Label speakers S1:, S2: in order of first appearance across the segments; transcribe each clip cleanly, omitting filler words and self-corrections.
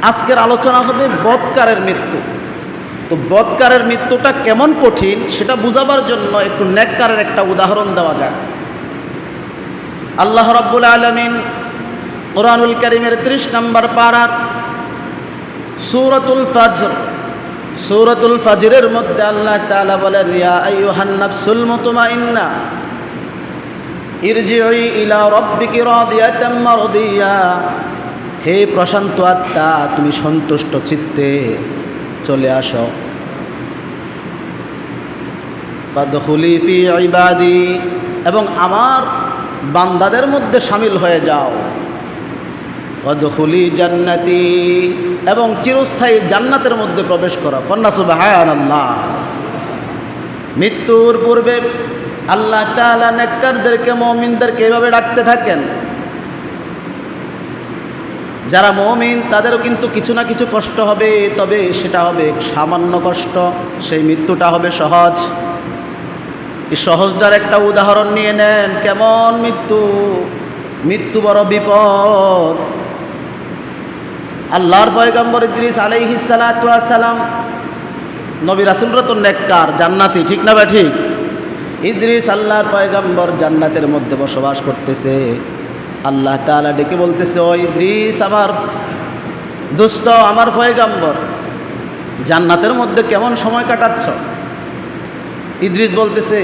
S1: আজকের আলোচনা হবে বদকারের মৃত্যু। তো বদকারের মৃত্যুটা কেমন কঠিন সেটা বুঝাবার জন্য একটু নেককারের একটা উদাহরণ দেওয়া যাক। আল্লাহ রাব্বুল আলামিন কুরআনুল কারীমের 30 নম্বর পারার সূরাতুল ফাজরের মধ্যে আল্লাহ তাআলা বলেন, ইয়া আইয়ুহান নাফসুল মুতমাইন্না ইরজিই ইলা রাব্বিকি রাদিয়াতাম মারদিয়া। হে প্রশান্ত আত্মা, তুমি সন্তুষ্ট চিত্তে চলে আসো। ফাদখুলি ফি ইবাদি, এবং আমার বান্দাদের মধ্যে শামিল হয়ে যাও। ওয়াদখুলি জান্নাতি, এবং চিরস্থায়ী জান্নাতের মধ্যে প্রবেশ করো। কন্যা সুবহানাল্লাহ। মৃত্যুর পূর্বে আল্লাহ তাআলা নেককারদেরকে, মুমিনদেরকে এভাবে ডাকতে থাকেন। যারা মুমিন তাদেরও কিন্তু কিছু না কিছু কষ্ট হবে, তবে সেটা হবে সামান্য কষ্ট, সেই মৃত্যুটা হবে সহজ। এই সহজটার একটা উদাহরণ নিয়ে নেন। কেমন মৃত্যু? মৃত্যু বড় বিপদ। আল্লাহর পয়গম্বর ইদ্রিস আলাইহিস সালাতু ওয়াস সালাম, নবী রাসূলরা তো নেককার, জান্নাতি, ঠিক না বা ঠিক? ইদ্রিস আল্লাহর পয়গম্বর জান্নাতের মধ্যে বসবাস করতেছে। আল্লাহ তাআলা ডেকে বলতেছে, ও ইদ্রিস, আমার দোস্ত, আমার পয়গম্বর, জান্নাতের মধ্যে কেমন সময় কাটাচ্ছ? ইদ্রিস বলতেছে,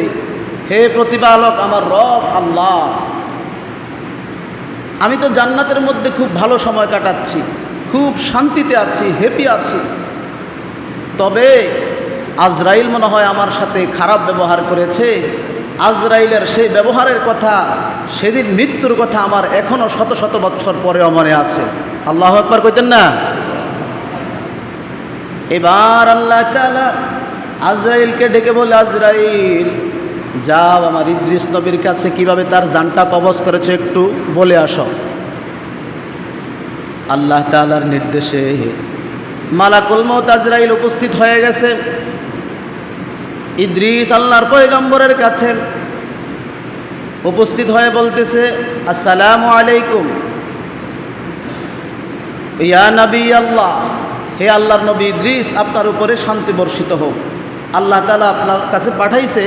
S1: হে প্রতিপালক, আমার রব আল্লাহ, আমি তো জান্নাতের মধ্যে খুব ভালো সময় কাটাচ্ছি, খুব শান্তিতে আছি, হ্যাপি আছি। তবে আজরাইল মনে হয় আমার সাথে খারাপ ব্যবহার করেছে। আজরাইলের সেই ব্যবহারের কথা, সেদিন মৃত্যুর কথা আমার এখনো শত শত বছর পরেও মনে আছে। আল্লাহু আকবার কইতেন না? এবার আল্লাহ তাআলা আজরাইলকে ডেকে বলে, আজরাইল, যাও আমার ইদ্রিস নবীর কাছে কিভাবে তার জানটা কবজ করেছে একটু বলে আসো। আল্লাহ তাআলার নির্দেশে মালাকুল মউত আজরাইল উপস্থিত হয়ে গেছে ইদ্রিস আল্লাহর পয়গম্বরের কাছে। উপস্থিত হয়ে বলতেছে, আসসালামু আলাইকুম ইয়া নবী আল্লাহ, হে আল্লাহর নবী ইদ্রিস, আপনার উপরে শান্তি বর্ষিত হোক। আল্লাহ তাআলা আপনার কাছে পাঠাইছে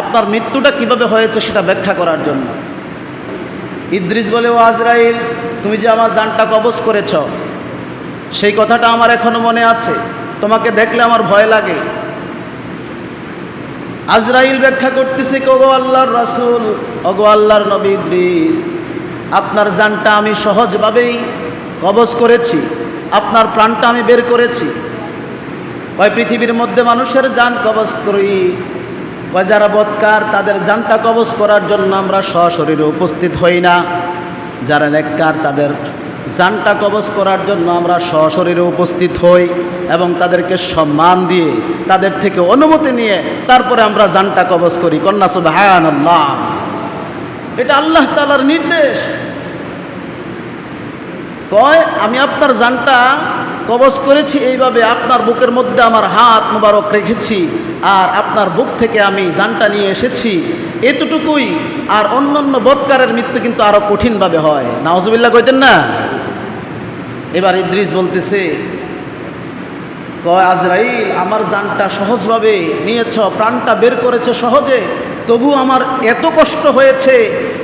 S1: আপনার মৃত্যুটা কিভাবে হয়েছে সেটা ব্যাখ্যা করার জন্য। ইদ্রিস বলে, ও আজরাইল, তুমি যে আমার জানটা কবজ করেছ, সেই কথাটা আমার এখনো মনে আছে। তোমাকে দেখলে আমার ভয় লাগে। আজরাইল ব্যাখ্যা করতেছে, ওগো আল্লাহর রাসূল, ওগো আল্লাহর নবী ইদ্রিস, আপনার জানটা আমি সহজভাবেই কবজ করেছি, আপনার প্রাণটা আমি বের করেছি। কয় পৃথিবীর মধ্যে মানুষের জান কবজ করি, কয় যারা বদকার তাদের জানটা কবজ করার জন্য আমরা সশরীরে উপস্থিত হই না। যারা নেককার তাদের জানটা কবজ করার জন্য আমরা সশরীরে উপস্থিত হই এবং তাদেরকে সম্মান দিয়ে, তাদের থেকে অনুমতি নিয়ে তারপরে আমরা জানটা কবজ করি। কন্যা সুবহানাল্লাহ। এটা আল্লাহ তাআলার নির্দেশ। কয়, আমি আপনার জানটা কবজ করেছি এইভাবে, আপনার বুকের মধ্যে আমার হাত মোবারক রেখেছি, আর আপনার বুক থেকে আমি জানটা নিয়ে এসেছি, এতটুকুই। আর অন্যান্য বদকারের মৃত্যু কিন্তু আরো কঠিনভাবে হয়। নাউজুবিল্লাহ কইতেন না? এবার ইদ্রিস বলতেছে, কয় আজরাইল, আমার জানটা সহজভাবে নিয়েছ, প্রাণটা বের করেছ সহজে, তবু আমার এত কষ্ট হয়েছে।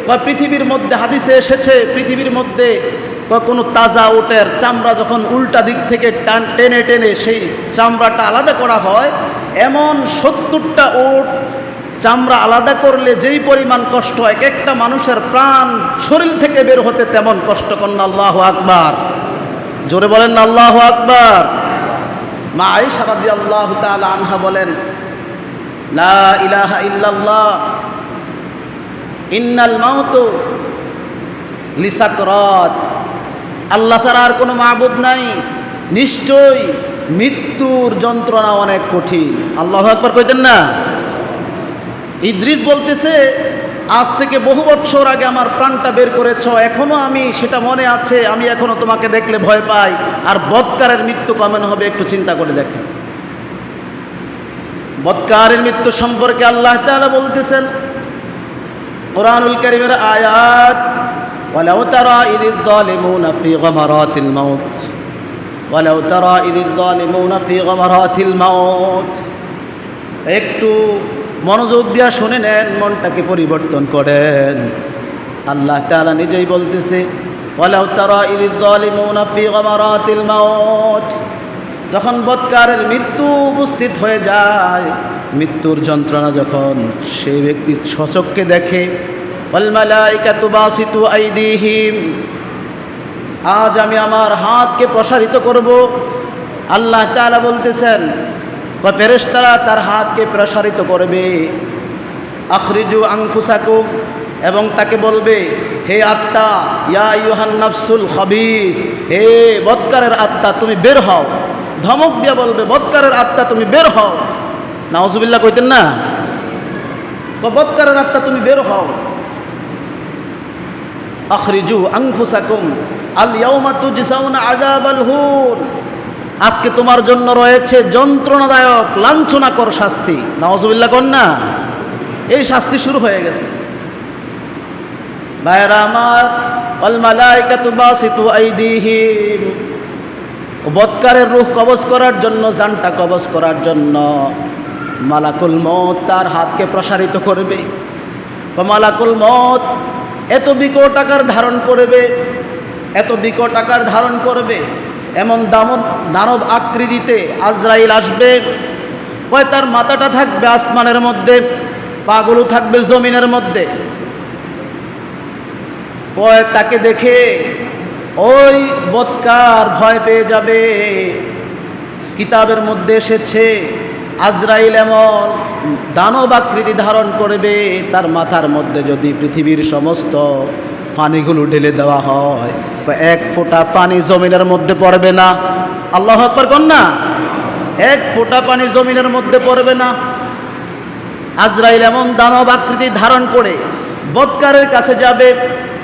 S1: কয় পৃথিবীর মধ্যে হাদিসে এসেছে, পৃথিবীর মধ্যে কোনো তাজা উটের চামড়া যখন উল্টা দিক থেকে টেনে টেনে সেই চামড়াটা আলাদা করা হয়, এমন 70টা উট চামড়া আলাদা করলে যেই পরিমাণ কষ্ট হয়, এক একটা মানুষের প্রাণ শরীর থেকে বের হতে তেমন কষ্ট। কন্যা আল্লাহু আকবার, জোরে বলেন না আল্লাহু আকবার। মা আয়েশা রাদিয়াল্লাহু তাআলা আনহা বলেন, লা ইলাহা ইল্লাল্লাহ ইন্নাল মাউতু লিসাকরাত, আল্লাহ ছাড়া আর কোনো মাবুদ নাই, নিশ্চয়ই মৃত্যুর যন্ত্রণা অনেক কঠিন। আল্লাহু আকবার কইতেন না? ইদ্রিস বলতেছে, আজ থেকে বহু বছর আগে আমার প্রাণটা বের করেছ, এখনো আমি সেটা মনে আছে, আমি এখনো তোমাকে দেখলে ভয় পাই। আর বদকারের মৃত্যু কেমন হবে একটু চিন্তা করে দেখেন। বদকারের মৃত্যু সম্পর্কে আল্লাহ তাআলা বলতেছেন কুরআনুল কারীমের আয়াত, ওয়ালাউ তারা ইযিয যালিমুনা ফি গামারাতিল মাউত, ওয়ালাউ তারা ইযিয যালিমুনা ফি গামারাতিল মাউত। একটু মনোযোগ দিয়া শুনে নেন, মনটাকে পরিবর্তন করেন। আল্লাহ তাআলা নিজেই বলতেছে, ওয়ালাউ তারা ইযিয যালিমুনা ফি গামারাতিল মাউত। যখন বৎকারের মৃত্যু উপস্থিত হয়ে যায়, মৃত্যুর যন্ত্রণা যখন সেই ব্যক্তি সচক্ষে দেখে, ওয়াল মালাইকাতু বাসিতু আইদিহিম, আজ আমি আমার হাতকে প্রসারিত করব। আল্লাহ তাআলা বলতেছেন, ফেরেশতারা তার হাতকে প্রসারিত করবে। আখরিজু আনফুসাকুম, এবং তাকে বলবে, হে আত্মা, ইয়া আইয়ুহান নাফসুল খাবিস, হে বৎকারের আত্মা তুমি বের হও। ধমক দিয়া বলবে, বৎকারের আত্মা তুমি বের হও। নাউজুবিল্লাহ কইতেন না, বৎকারের আত্মা তুমি বের হও। আখরিজু আনফুসাকুম আল ইয়াউমা তুজসাউনা আযাবাল হুন, আজকে তোমার জন্য রয়েছে যন্ত্রণাদায়ক লাঞ্ছনাকর শাস্তি। নাউজুবিল্লাহ কোন না, এই শাস্তি শুরু হয়ে গেছে। ভাইরা আমার, ওয়াল মালাইকাতু বাসিতু আইদিহিম, বৎকারের রূহ কবজ করার জন্য, জানটা কবজ করার জন্য মালাকুল মউত তার হাতকে প্রসারিত করবে। তো মালাকুল মউত এত বিকট আকার ধারণ করবে, এত বিকট আকার ধারণ করবে, এমন দানব আকৃতিতে আজরাইল আসবে। কয় তার মাথাটা থাকবে আসমানের মধ্যে, পাগুলো থাকবে জমিনের মধ্যে। কয় তাকে দেখে ওই বৎকার ভয় পেয়ে যাবে। কিতাবের মধ্যে এসেছে, আজরাইল এমন দানব আকৃতি ধারণ করবে, তার মাথার মধ্যে যদি পৃথিবীর সমস্ত পানিগুলো ঢেলে দেওয়া হয়, এক ফোঁটা পানি জমিনের মধ্যে পড়বে না। আল্লাহু আকবার কোন না, এক ফোঁটা পানি জমিনের মধ্যে পড়বে না। আজরাইল এমন দানব আকৃতি ধারণ করে বৎকারের কাছে যাবে।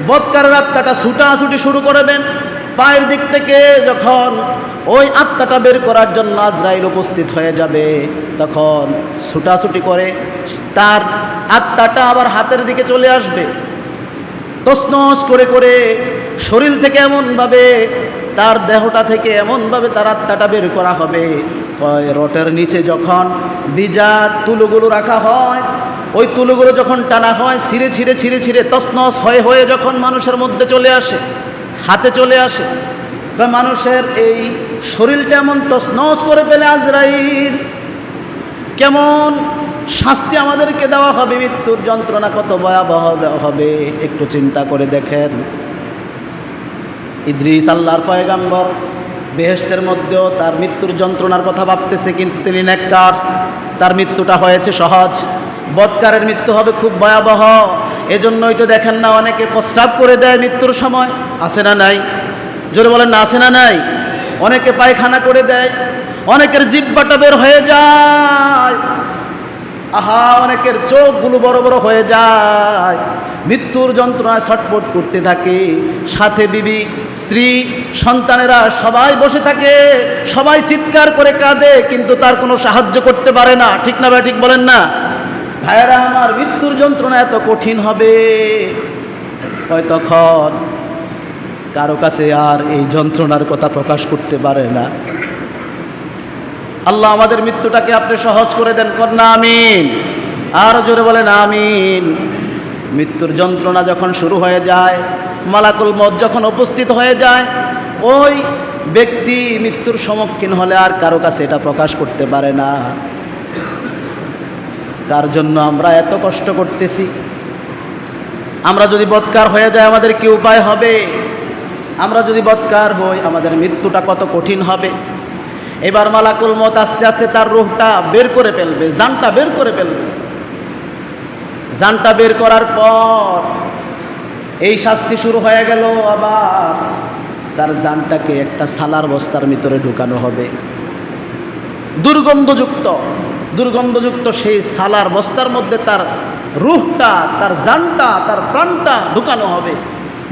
S1: বৎকারের আত্মাটা ছুটাছুটি শুরু করবেন। পায়ের দিক থেকে যখন ওই আত্মাটা বের করার জন্য আজরাইল উপস্থিত হয়ে যাবে, তখন ছুটাছুটি করে তার আত্মাটা আবার হাতের দিকে চলে আসবে। তছনছ করে করে শরীর থেকে এমনভাবে, তার দেহটা থেকে এমনভাবে তার আত্মাটা বের করা হবে। রটের নিচে যখন ভিজা তুলোগুলো রাখা হয়, ওই তুলোগুলো যখন টানা হয়, ছিঁড়ে ছিঁড়ে ছিঁড়ে ছিঁড়ে তছনছ হয়ে হয়ে যখন মানুষের মধ্যে চলে আসে, হাতে চলে আসে, মানুষের এই শরীরটা এমন তছনছ করে ফেলে আজরাইল। কেমন শাস্তি আমাদেরকে দেওয়া হবে, মৃত্যুর যন্ত্রণা কত ভয়াবহ হবে একটু চিন্তা করে দেখেন। ইদ্রিস আল্লাহর পয়গাম্বর বেহেশতের মধ্যেও তার মৃত্যুর যন্ত্রণার কথা ভাবতেছে, কিন্তু তিনি নেককার, তার মৃত্যুটা হয়েছে সহজ। বৎকারের মৃত্যু হবে খুব ভয়াবহ। এজন্যই তো দেখেন না, অনেকে প্রস্রাব করে দেয় মৃত্যুর সময়, আছে না নাই? জোরে বলেন না, আছে না নাই? অনেকে পায়খানা করে দেয়, অনেকের জিহ্বাটা বের হয়ে যায়, আহা, অনেকের চোখগুলো বড় বড় হয়ে যায়, মৃত্যুর যন্ত্রণায় ছটফট করতে থাকে। সাথে বিবি, স্ত্রী, সন্তানেরা সবাই বসে থাকে, সবাই চিৎকার করে কাঁদে, কিন্তু তার কোনো সাহায্য করতে পারে না। ঠিক না ভাই, ঠিক বলেন না? ভাইয়েরা আমার, মৃত্যুর যন্ত্রণা এত কঠিন হবে, হয় তখন কারো কাছে আর এই যন্ত্রণার কথা প্রকাশ করতে পারে না। আল্লাহ আমাদের মৃত্যুটাকে আপনি সহজ করে দেন, কন্যা আমিন। আর জোরে বলেন আমিন। মৃত্যুর যন্ত্রণা যখন শুরু হয়ে যায়, মালাকুল মউত যখন উপস্থিত হয়ে যায়, ওই ব্যক্তি মৃত্যুর সম্মুখীন হলে আর কারো কাছে এটা প্রকাশ করতে পারে না। তার জন্য আমরা এত কষ্ট করতেছি। আমরা যদি বৎকার হয়ে যায়, আমাদের কি উপায় হবে? আমরা যদি বৎকার হই, আমাদের মৃত্যুটা কত কঠিন হবে। এবার মালাকুল মউত আস্তে আস্তে তার রূহটা বের করে ফেলবে, জানটা বের করে ফেলবে। জানটা বের করার পর এই শাস্তি শুরু হয়ে গেল। আবার তার জানটাকে একটা সালার বস্তার ভিতরে ঢুকানো হবে, দুর্গন্ধযুক্ত সেই সালার বস্তার মধ্যে তার রূহটা, তার জানটা, তার প্রাণটা ঢুকানো হবে।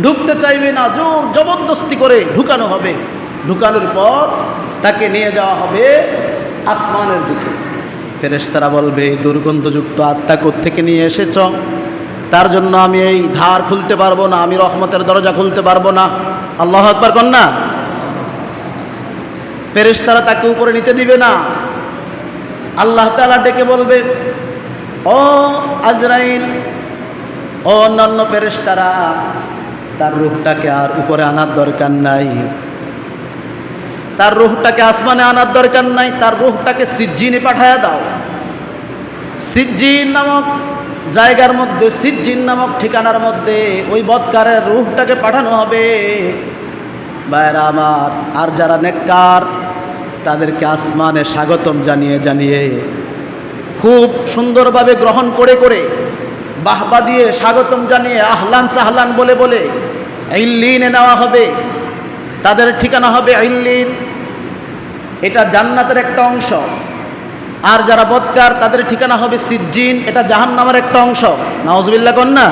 S1: ঢুকতে চাইবে না, জোর জবরদস্তি করে ঢুকানো হবে। ঢুকানোর পর তাকে নিয়ে যাওয়া হবে আসমানের দিকে। ফেরেশতারা বলবে, দুর্গন্ধযুক্ত আত্মা কোত্থেকে নিয়ে এসেছ? তার জন্য আমি এই ধার খুলতে পারবো না, আমি রহমতের দরজা খুলতে পারবো না। আল্লাহু আকবার কন্যা। ফেরেশতারা তাকে উপরে নিতে দিবে না। আল্লাহ তাআলা ডেকে বলবে, ও আজরাইল, ও অন্যান্য ফেরেশতারা, তার রূহটাকে আর উপরে আনার দরকার নাই, তার রূহটাকে আসমানে আনার দরকার নাই, তার রূহটাকে সিজ্জিনে পাঠায়া দাও। সিজ্জিন নামক জায়গার মধ্যে, সিজ্জিন নামক ঠিকানার মধ্যে ওই বদকারের রূহটাকে পাঠানো হবে। ভাইরা আমার, আর যারা নেককার তাদেরকে আসমানে স্বাগতম জানিয়ে জানিয়ে খুব সুন্দরভাবে গ্রহণ করে করে বাহবা দিয়ে স্বাগতম জানিয়ে আহলান সাহলান বলে বলে ইল্লিনে নেওয়া হবে। তাদের ঠিকানা হবে ইল্লিন, এটা জান্নাতের একটা অংশ। আর যারা বদকার তাদের ঠিকানা হবে সিজ্জিন, এটা জাহান্নামের একটা অংশ। নাউজুবিল্লাহ কন্যা।